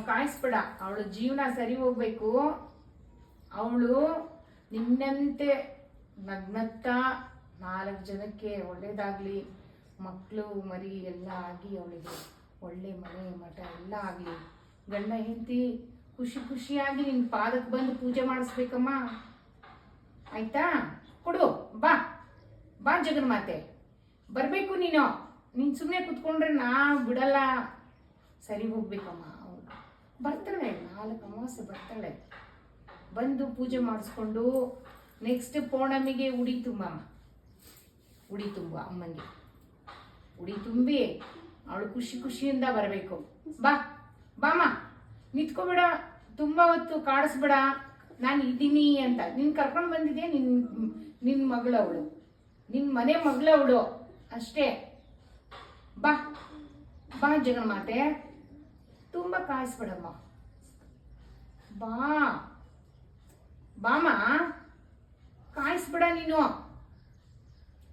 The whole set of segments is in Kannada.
ಕಾಯಿಸ್ಬೇಡ. ಅವಳು ಜೀವನ ಸರಿ ಹೋಗ್ಬೇಕು. ಅವಳು ನಿನ್ನಂತೆ ನಗ್ನತ್ತಾ 4 ಜನಕ್ಕೆ ಒಳ್ಳೇದಾಗ್ಲಿ, ಮಕ್ಕಳು ಮರಿ ಎಲ್ಲ ಆಗಿ ಅವಳಿಗೆ ಒಳ್ಳೆ ಮನೆ ಮಠ ಎಲ್ಲ ಆಗಲಿ. ಗಂಡ ಹೆಂಡತಿ ಖುಷಿ ಖುಷಿಯಾಗಿ ನಿನ್ನ ಪಾದಕ್ಕೆ ಬಂದು ಪೂಜೆ ಮಾಡಿಸ್ಬೇಕಮ್ಮ. ಆಯ್ತಾ? ಕೊಡು, ಬಾ ಬಾ ಜಗನ್ಮಾತೆ, ಬರಬೇಕು ನೀನು. ಸುಮ್ಮನೆ ಕುತ್ಕೊಂಡ್ರೆ ನಾ ಬಿಡಲ್ಲ. ಸರಿ ಹೋಗ್ಬೇಕಮ್ಮ. ಅವಳು ಬರ್ತಾಳೆ, 4 ಅಮಾವಾಸ್ಯೆ ಬರ್ತಾಳೆ. ಬಂದು ಪೂಜೆ ಮಾಡಿಸ್ಕೊಂಡು ನೆಕ್ಸ್ಟ್ ಪೌರ್ಣಮಿಗೆ ಉಡಿ ತುಂಬಮ್ಮ. ಉಡಿ ತುಂಬ ಅಮ್ಮನಿಗೆ. ಉಡಿ ತುಂಬಿ ಅವಳು ಖುಷಿ ಖುಷಿಯಿಂದ ಬರಬೇಕು. ಬಾ ಬಾಮ್ಮ, ನಿಂತ್ಕೋಬೇಡ, ತುಂಬ ಹೊತ್ತು ಕಾಡಿಸ್ಬೇಡ. ನಾನು ಇದ್ದೀನಿ ಅಂತ ನಿನ್ ಕರ್ಕೊಂಡು ಬಂದಿದ್ದೆ. ನಿನ್ನ ಮಗಳವಳು, ನಿನ್ನ ಮನೆ ಮಗಳವಳು ಅಷ್ಟೇ. ಬಾ ಬಾ ಜಗನ್ಮಾತೆ, ತುಂಬ ಕಾಯಿಸ್ಬೇಡಮ್ಮ. ಬಾ ಬಾಮ, ಕಾಯಿಸ್ಬೇಡ ನೀನು.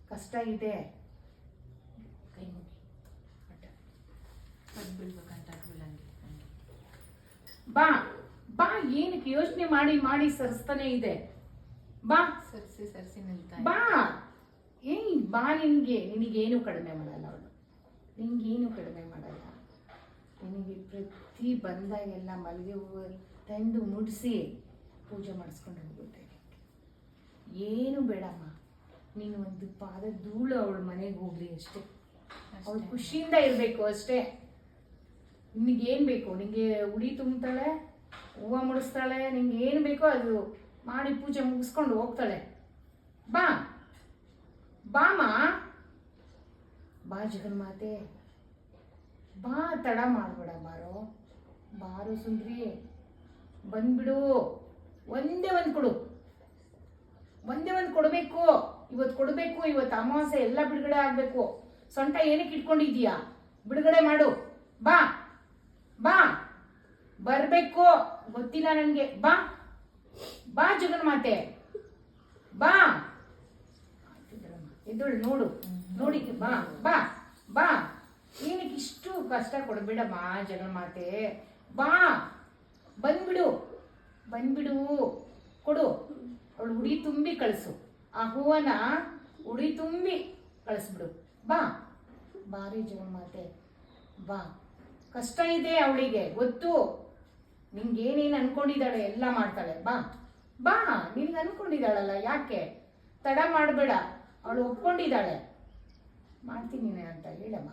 ಕಷ್ಟ ಇದೆ. ಕೈ ಮುಗಿ ಬಾ ಬಾ. ಏನಕ್ಕೆ ಯೋಚನೆ ಮಾಡಿ ಮಾಡಿ ಸರಿಸ್ತಾನೆ ಇದೆ. ಬಾ ಸರಿಸಿ ಬಾ. ಬಾ. ನಿನಗೇನು ಕಡಿಮೆ ಮಾಡಲ್ಲ ಅವಳು. ನಿನ್ಗೇನು ಕಡಿಮೆ ಮಾಡಲ್ಲ. ನಿನಗೆ ಪ್ರತಿ ಬಂದಾಗೆಲ್ಲ ಮಲ್ಲಿಗೆ ಹೂವು ತಂದು ಮುಡಿಸಿ ಪೂಜೆ ಮಾಡಿಸ್ಕೊಂಡು ಹೋಗುತ್ತೆ. ಏನು ಬೇಡಮ್ಮ, ನೀನು ಒಂದು ಪಾದ ಧೂಳು ಅವಳ ಮನೆಗೆ ಹೋಗ್ಲಿ ಅಷ್ಟೇ. ಅವಳು ಖುಷಿಯಿಂದ ಇರಬೇಕು ಅಷ್ಟೇ. ನಿನಗೇನು ಬೇಕು? ನಿನಗೆ ಉಡಿ ತುಂಬ್ತಾಳೆ, ಹೂವು ಮುಡಿಸ್ತಾಳೆ, ನಿಂಗೆ ಏನು ಬೇಕೋ ಅದು ಮಾಡಿ ಪೂಜೆ ಮುಗಿಸ್ಕೊಂಡು ಹೋಗ್ತಾಳೆ. ಬಾ ಬಾಮ, ಬಾ ಜಗನ್ಮಾತೆ, ಬಾ. ತಡ ಮಾಡಬೇಡ, ಬಾರೋ ಬಾರೋ ಸುಂದ್ರಿ, ಬಂದ್ಬಿಡು. ಒಂದೇ ಒಂದು ಕೊಡು, ಒಂದೇ ಒಂದು ಕೊಡಬೇಕು. ಇವತ್ತು ಕೊಡಬೇಕು. ಇವತ್ತು ಅಮಾವಾಸ್ಯೆ ಎಲ್ಲ ಬಿಡುಗಡೆ ಆಗಬೇಕು. ಸೊಂಟ ಏನಕ್ಕೆ ಇಟ್ಕೊಂಡಿದ್ದೀಯಾ? ಬಿಡುಗಡೆ ಮಾಡು. ಬಾ ಬಾ, ಬರಬೇಕು. ಗೊತ್ತಿಲ್ಲ ನನಗೆ. ಬಾ ಬಾ ಜಗನ್ಮಾತೆ, ಬಾ. ಎದ್ದಳು, ನೋಡು ನೋಡಿ. ಬಾ ಬಾ ಬಾ. ಏನಕ್ಕೆ ಇಷ್ಟು ಕಷ್ಟ ಕೊಡಬೇಡಮ್ಮ ಜಗನ್ಮಾತೆ. ಬಾ, ಬಂದ್ಬಿಡು ಬಂದ್ಬಿಡು. ಕೊಡು. ಅವಳು ಉಡಿ ತುಂಬಿ ಕಳಿಸು. ಆ ಹೂವನ ಉಡಿ ತುಂಬಿ ಕಳಿಸ್ಬಿಡು. ಬಾ ಬಾರಿ ಜಗನ್ಮಾತೆ, ಬಾ. ಕಷ್ಟ ಇದೆ ಅವಳಿಗೆ ಗೊತ್ತು. ನಿಂಗೇನೇನು ಅನ್ಕೊಂಡಿದ್ದಾಳೆ ಎಲ್ಲ ಮಾಡ್ತಾಳೆ. ಬಾ ಬಾ. ನಿನ್ಗೆ ಅನ್ಕೊಂಡಿದ್ದಾಳಲ್ಲ, ಯಾಕೆ ತಡ ಮಾಡಬೇಡ. ಅವಳು ಒಪ್ಕೊಂಡಿದ್ದಾಳೆ. ಮಾಡ್ತೀನಿ ಅಂತ ಹೇಳಮ್ಮ.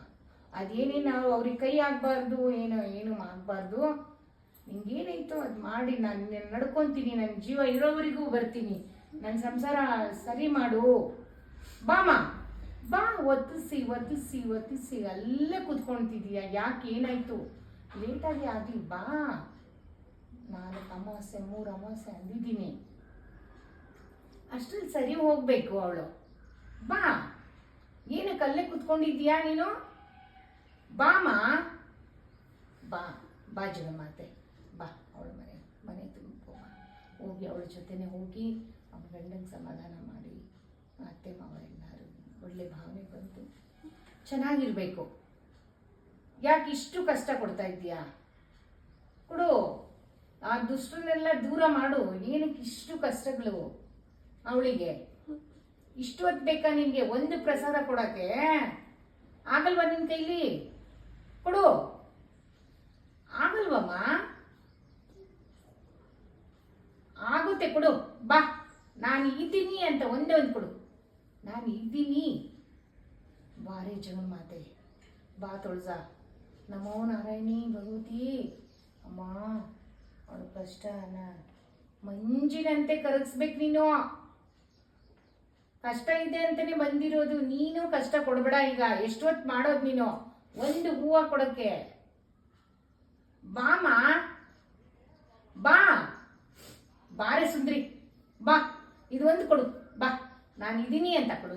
ಅದೇನೇನು ಅವ್ರಿಗೆ ಕೈ ಆಗಬಾರ್ದು, ಏನು ಆಗಬಾರ್ದು. ನಿಂಗೇನಾಯ್ತು ಅದು ಮಾಡಿ ನಾನು ನಡ್ಕೊತೀನಿ. ನನ್ನ ಜೀವ ಇರೋವರೆಗೂ ಬರ್ತೀನಿ. ನನ್ನ ಸಂಸಾರ ಸರಿ ಮಾಡು. ಬಾಮ ಬಾ. ಒತ್ತಿಸಿ ಒತ್ತಿಸಿ ಒತ್ತಿಸಿ ಅಲ್ಲೇ ಕೂತ್ಕೊಳ್ತಿದೀಯ. ಯಾಕೆ, ಏನಾಯ್ತು? ಲೇಟಾಗಿ ಆಗಲಿ. ಬಾ. 4 ಅಮಾವಾಸ್ಯೆ 3 ಅಮಾವಾಸ್ಯೆ ಅಂದಿದ್ದೀನಿ. ಅಷ್ಟ್ರಲ್ಲಿ ಸರಿ ಹೋಗ್ಬೇಕು ಅವಳು. ಬಾ. ಏನಕ್ಕೆ ಅಲ್ಲೇ ಕೂತ್ಕೊಂಡಿದ್ದೀಯಾ ನೀನು? ಬಾಮ, ಬಾ ಬಾ ಜಗನ್ಮಾತೆ, ಬಾ. ಅವಳ ಮನೆ ತುಂಬ ಹೋಗಿ ಅವಳ ಜೊತೆನೆ ಹೋಗಿ ಅವಳ ಗಂಡಂಗೆ ಸಮಾಧಾನ ಮಾಡಿ, ಅತ್ತೆ ಮಾವ ಎಲ್ಲರೂ ಒಳ್ಳೆ ಭಾವನೆ ಬಂತು. ಚೆನ್ನಾಗಿರ್ಬೇಕು. ಯಾಕೆ ಇಷ್ಟು ಕಷ್ಟ ಕೊಡ್ತಾ ಇದ್ದೀಯಾ? ಕೊಡು. ಆ ದುಷ್ಟರನ್ನೆಲ್ಲ ದೂರ ಮಾಡು. ಏನಕ್ಕೆ ಇಷ್ಟು ಕಷ್ಟಗಳು ಅವಳಿಗೆ? ಇಷ್ಟು ಹೊತ್ತು ಬೇಕಾ ನಿನ್ಗೆ ಒಂದು ಪ್ರಸಾದ ಕೊಡಕ್ಕೆ? ಆಗಲ್ವಾ ನಿನ್ ಕೈಲಿ? ಕೊಡು. ಆಗಲ್ವಮ್ಮ? ಆಗುತ್ತೆ, ಕೊಡು. ಬಾ. ನಾನು ಇದ್ದೀನಿ ಅಂತ ಒಂದೇ ಒಂದು ಕೊಡು. ನಾನು ಇದ್ದೀನಿ. ಬಾರಿ ಜಗನ್ಮಾತೆ, ಬಾ. ತೊಳ್ಸ. ನಮೋ ನಾರಾಯಣಿ ಭಗವತಿ. ಅಮ್ಮ, ಅವಳ ಕಷ್ಟನ ಮಂಜಿನಂತೆ ಕರಗಿಸ್ಬೇಕು ನೀನು. ಕಷ್ಟ ಇದೆ ಅಂತಾನೆ ಬಂದಿರೋದು. ನೀನು ಕಷ್ಟ ಕೊಡಬೇಡ. ಈಗ ಎಷ್ಟೊತ್ತು ಮಾಡೋದು ನೀನು? ಒಂದು ಹೂವು ಕೊಡಕ್ಕೆ. ಬಾಮ, ಬಾ. ಬಾರೆ ಸುಂದ್ರಿ, ಬಾ. ಇದು ಒಂದು ಕೊಡು. ಬಾ. ನಾನು ಇದೀನಿ ಅಂತ ಕೊಡು.